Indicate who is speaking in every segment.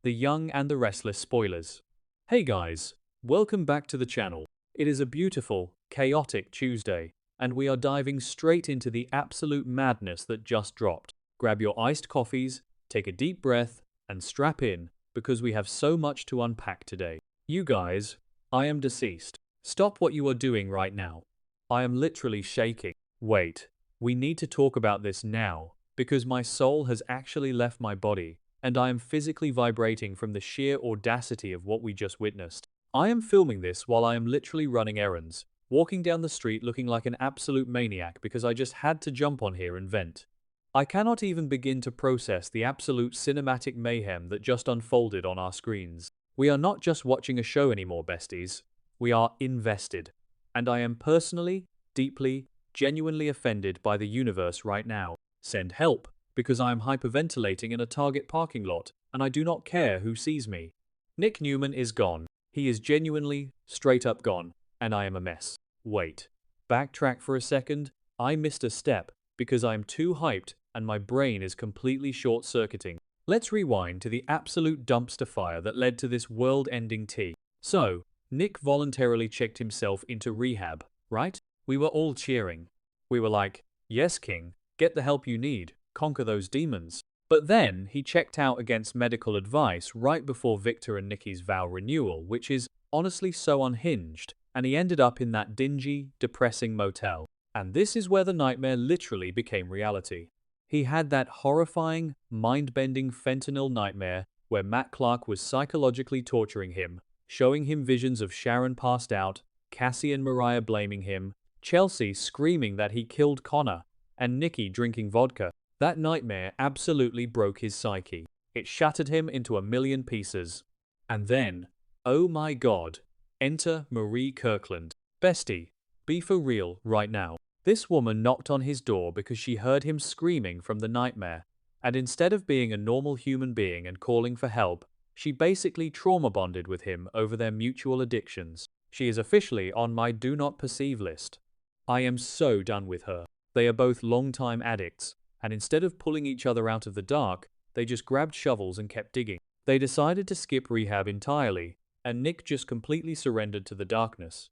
Speaker 1: the young and the restless spoilers. Hey guys, welcome back to the channel. It is a beautiful, chaotic Tuesday, and we are diving straight into the absolute madness that just dropped. Grab your iced coffees, take a deep breath, and strap in, because we have so much to unpack today. You guys, I am deceased. Stop what you are doing right now. I am literally shaking. Wait, we need to talk about this now, because my soul has actually left my body, and I am physically vibrating from the sheer audacity of what we just witnessed. I am filming this while I am literally running errands, walking down the street looking like an absolute maniac because I just had to jump on here and vent. I cannot even begin to process the absolute cinematic mayhem that just unfolded on our screens. We are not just watching a show anymore, besties. We are invested. And I am personally, deeply, genuinely offended by the universe right now. Send help, because I am hyperventilating in a Target parking lot, and I do not care who sees me. Nick Newman is gone. He is genuinely, straight up gone, and I am a mess. Wait. Backtrack for a second. I missed a step, because I am too hyped and my brain is completely short-circuiting. Let's rewind to the absolute dumpster fire that led to this world-ending tea. So, Nick voluntarily checked himself into rehab, right? We were all cheering. We were like, yes, King, get the help you need, conquer those demons. But then he checked out against medical advice right before Victor and Nikki's vow renewal, which is honestly so unhinged, and he ended up in that dingy, depressing motel. And this is where the nightmare literally became reality. He had that horrifying, mind-bending fentanyl nightmare where Matt Clark was psychologically torturing him, showing him visions of Sharon passed out, Cassie and Mariah blaming him, Chelsea screaming that he killed Connor, and Nikki drinking vodka. That nightmare absolutely broke his psyche. It shattered him into a million pieces. And then, oh my god, enter Marie Kirkland. Bestie, be for real right now. This woman knocked on his door because she heard him screaming from the nightmare, and instead of being a normal human being and calling for help, she basically trauma bonded with him over their mutual addictions. She is officially on my do not perceive list. I am so done with her. They are both long-time addicts, and instead of pulling each other out of the dark, they just grabbed shovels and kept digging. They decided to skip rehab entirely, and Nick just completely surrendered to the darkness.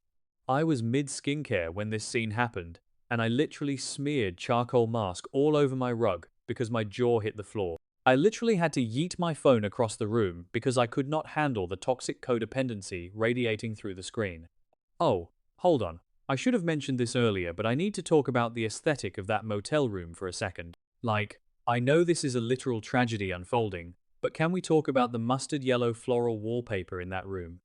Speaker 1: I was mid-skincare when this scene happened, and I literally smeared charcoal mask all over my rug because my jaw hit the floor. I literally had to yeet my phone across the room because I could not handle the toxic codependency radiating through the screen. Oh, hold on. I should have mentioned this earlier, but I need to talk about the aesthetic of that motel room for a second. Like, I know this is a literal tragedy unfolding, but can we talk about the mustard yellow floral wallpaper in that room?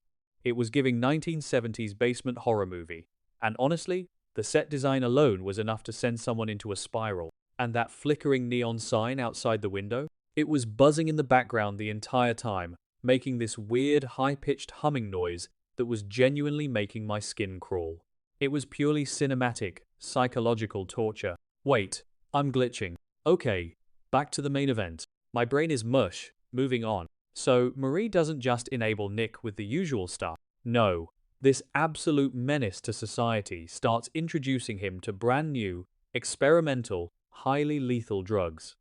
Speaker 1: It was giving 1970s basement horror movie, and honestly, the set design alone was enough to send someone into a spiral. And that flickering neon sign outside the window? It was buzzing in the background the entire time, making this weird, high-pitched humming noise that was genuinely making my skin crawl. It was purely cinematic, psychological torture. Wait, I'm glitching. Okay, back to the main event. My brain is mush, moving on. So, Marie doesn't just enable Nick with the usual stuff. No. This absolute menace to society starts introducing him to brand new, experimental, highly lethal drugs.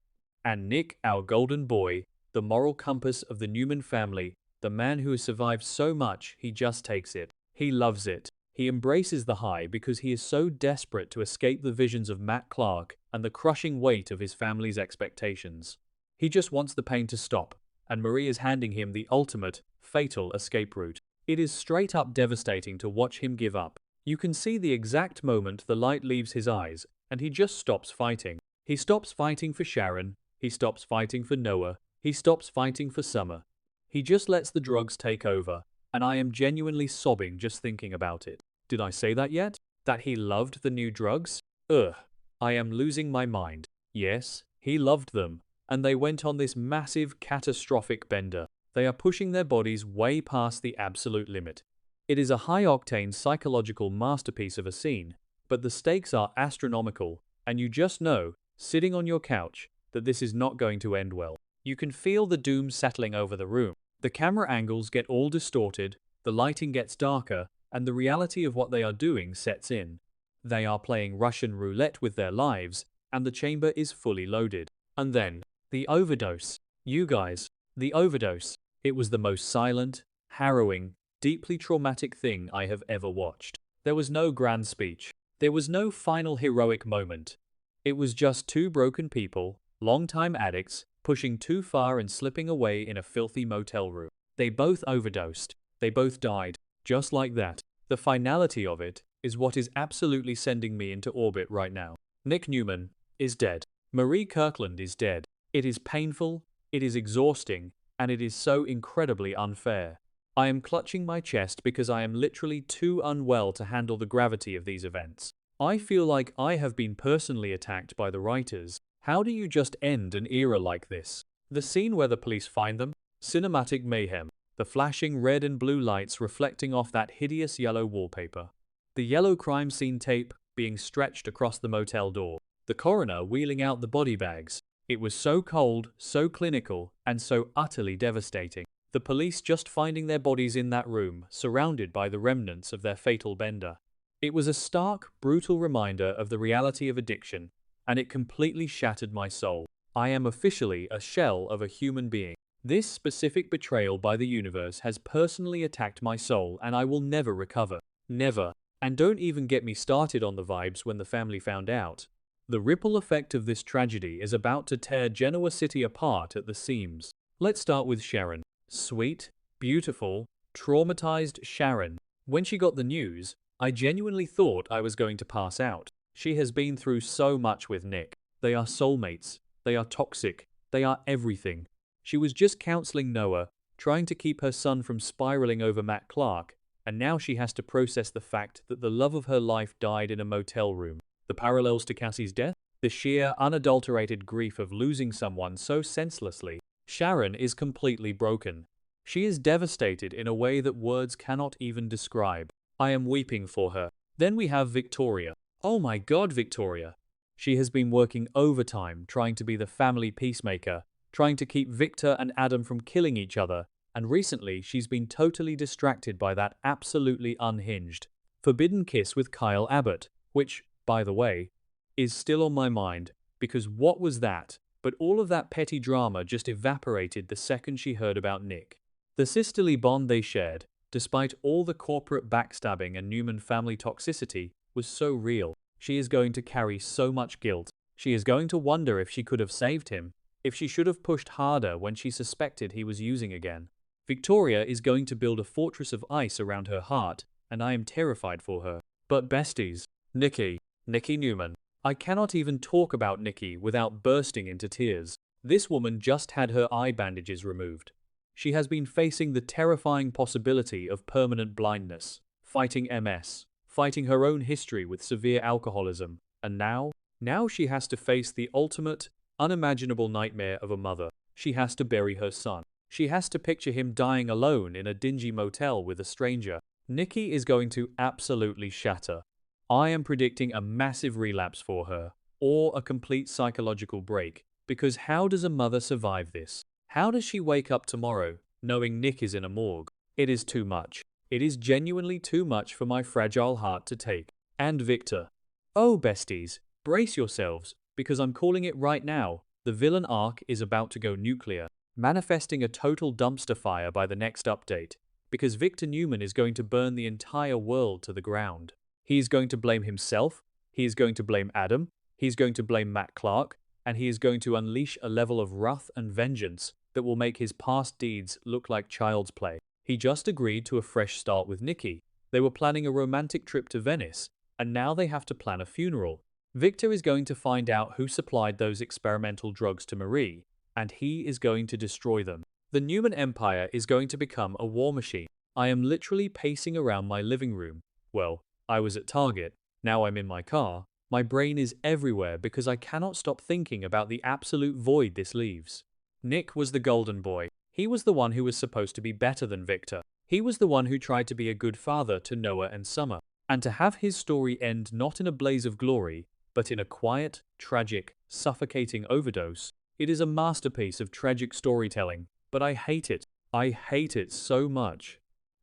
Speaker 1: And Nick, our golden boy, the moral compass of the Newman family, the man who has survived so much, he just takes it. He loves it. He embraces the high because he is so desperate to escape the visions of Matt Clark and the crushing weight of his family's expectations. He just wants the pain to stop, and Marie is handing him the ultimate, fatal escape route. It is straight up devastating to watch him give up. You can see the exact moment the light leaves his eyes, and he just stops fighting. He stops fighting for Sharon, he stops fighting for Noah, he stops fighting for Summer. He just lets the drugs take over, and I am genuinely sobbing just thinking about it. Did I say that yet? That he loved the new drugs? Ugh, I am losing my mind. Yes, he loved them, and they went on this massive, catastrophic bender. They are pushing their bodies way past the absolute limit. It is a high-octane psychological masterpiece of a scene, but the stakes are astronomical, and you just know, sitting on your couch, that this is not going to end well. You can feel the doom settling over the room. The camera angles get all distorted, the lighting gets darker, and the reality of what they are doing sets in. They are playing Russian roulette with their lives, and the chamber is fully loaded. And then, the overdose. You guys, the overdose. It was the most silent, harrowing, deeply traumatic thing I have ever watched. There was no grand speech. There was no final heroic moment. It was just two broken people, longtime addicts, pushing too far and slipping away in a filthy motel room. They both overdosed. They both died. Just like that. The finality of it is what is absolutely sending me into orbit right now. Nick Newman is dead. Marie Kirkland is dead. It is painful, it is exhausting, and it is so incredibly unfair. I am clutching my chest because I am literally too unwell to handle the gravity of these events. I feel like I have been personally attacked by the writers. How do you just end an era like this? The scene where the police find them? Cinematic mayhem. The flashing red and blue lights reflecting off that hideous yellow wallpaper. The yellow crime scene tape being stretched across the motel door. The coroner wheeling out the body bags. It was so cold, so clinical, and so utterly devastating. The police just finding their bodies in that room, surrounded by the remnants of their fatal bender. It was a stark, brutal reminder of the reality of addiction, and it completely shattered my soul. I am officially a shell of a human being. This specific betrayal by the universe has personally attacked my soul, and I will never recover. Never. And don't even get me started on the vibes when the family found out. The ripple effect of this tragedy is about to tear Genoa City apart at the seams. Let's start with Sharon. Sweet, beautiful, traumatized Sharon. When she got the news, I genuinely thought I was going to pass out. She has been through so much with Nick. They are soulmates. They are toxic. They are everything. She was just counseling Noah, trying to keep her son from spiraling over Matt Clark, and now she has to process the fact that the love of her life died in a motel room. The parallels to Cassie's death? The sheer, unadulterated grief of losing someone so senselessly. Sharon is completely broken. She is devastated in a way that words cannot even describe. I am weeping for her. Then we have Victoria. Oh my God, Victoria. She has been working overtime trying to be the family peacemaker, trying to keep Victor and Adam from killing each other, and recently she's been totally distracted by that absolutely unhinged, forbidden kiss with Kyle Abbott, which, by the way, is still on my mind, because what was that? But all of that petty drama just evaporated the second she heard about Nick. The sisterly bond they shared, despite all the corporate backstabbing and Newman family toxicity, was so real. She is going to carry so much guilt. She is going to wonder if she could have saved him, if she should have pushed harder when she suspected he was using again. Victoria is going to build a fortress of ice around her heart, and I am terrified for her. But besties, Nikki Newman. I cannot even talk about Nikki without bursting into tears. This woman just had her eye bandages removed. She has been facing the terrifying possibility of permanent blindness, fighting MS, fighting her own history with severe alcoholism, and now she has to face the ultimate, unimaginable nightmare of a mother. She has to bury her son. She has to picture him dying alone in a dingy motel with a stranger. Nikki is going to absolutely shatter. I am predicting a massive relapse for her, or a complete psychological break, because how does a mother survive this? How does she wake up tomorrow, knowing Nick is in a morgue? It is too much. It is genuinely too much for my fragile heart to take. And Victor. Oh, besties, brace yourselves, because I'm calling it right now. The villain arc is about to go nuclear, manifesting a total dumpster fire by the next update, because Victor Newman is going to burn the entire world to the ground. He is going to blame himself, he is going to blame Adam, he is going to blame Matt Clark, and he is going to unleash a level of wrath and vengeance that will make his past deeds look like child's play. He just agreed to a fresh start with Nikki. They were planning a romantic trip to Venice, and now they have to plan a funeral. Victor is going to find out who supplied those experimental drugs to Marie, and he is going to destroy them. The Newman Empire is going to become a war machine. I am literally pacing around my living room. Well, I was at Target, now I'm in my car. My brain is everywhere because I cannot stop thinking about the absolute void this leaves. Nick was the golden boy. He was the one who was supposed to be better than Victor. He was the one who tried to be a good father to Noah and Summer. And to have his story end not in a blaze of glory, but in a quiet, tragic, suffocating overdose, it is a masterpiece of tragic storytelling. But I hate it. I hate it so much.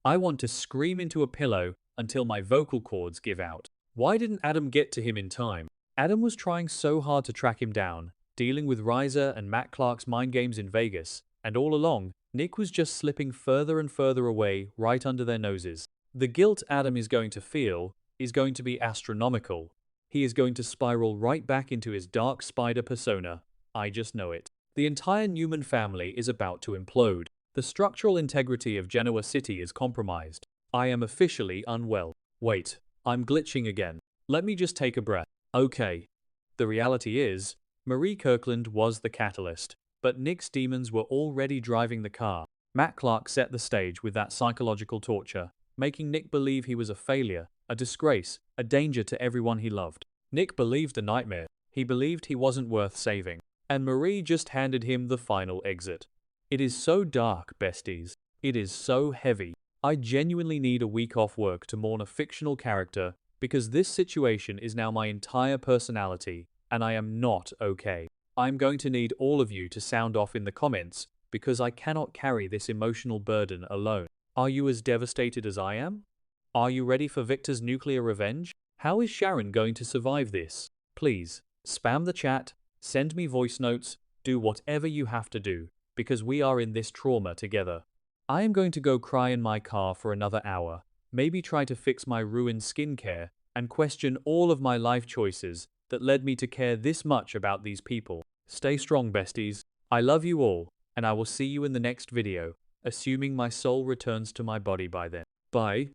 Speaker 1: I want to scream into a pillow until my vocal cords give out. Why didn't Adam get to him in time? Adam was trying so hard to track him down, dealing with Riser and Matt Clark's mind games in Vegas, and all along, Nick was just slipping further and further away right under their noses. The guilt Adam is going to feel is going to be astronomical. He is going to spiral right back into his dark spider persona. I just know it. The entire Newman family is about to implode. The structural integrity of Genoa City is compromised. I am officially unwell. Wait, I'm glitching again. Let me just take a breath. Okay. The reality is, Marie Kirkland was the catalyst, but Nick's demons were already driving the car. Matt Clark set the stage with that psychological torture, making Nick believe he was a failure, a disgrace, a danger to everyone he loved. Nick believed the nightmare. He believed he wasn't worth saving. And Marie just handed him the final exit. It is so dark, besties. It is so heavy. I genuinely need a week off work to mourn a fictional character because this situation is now my entire personality and I am not okay. I'm going to need all of you to sound off in the comments because I cannot carry this emotional burden alone. Are you as devastated as I am? Are you ready for Victor's nuclear revenge? How is Sharon going to survive this? Please, spam the chat, send me voice notes, do whatever you have to do, because we are in this trauma together. I am going to go cry in my car for another hour, maybe try to fix my ruined skincare, and question all of my life choices that led me to care this much about these people. Stay strong, besties. I love you all, and I will see you in the next video, assuming my soul returns to my body by then. Bye.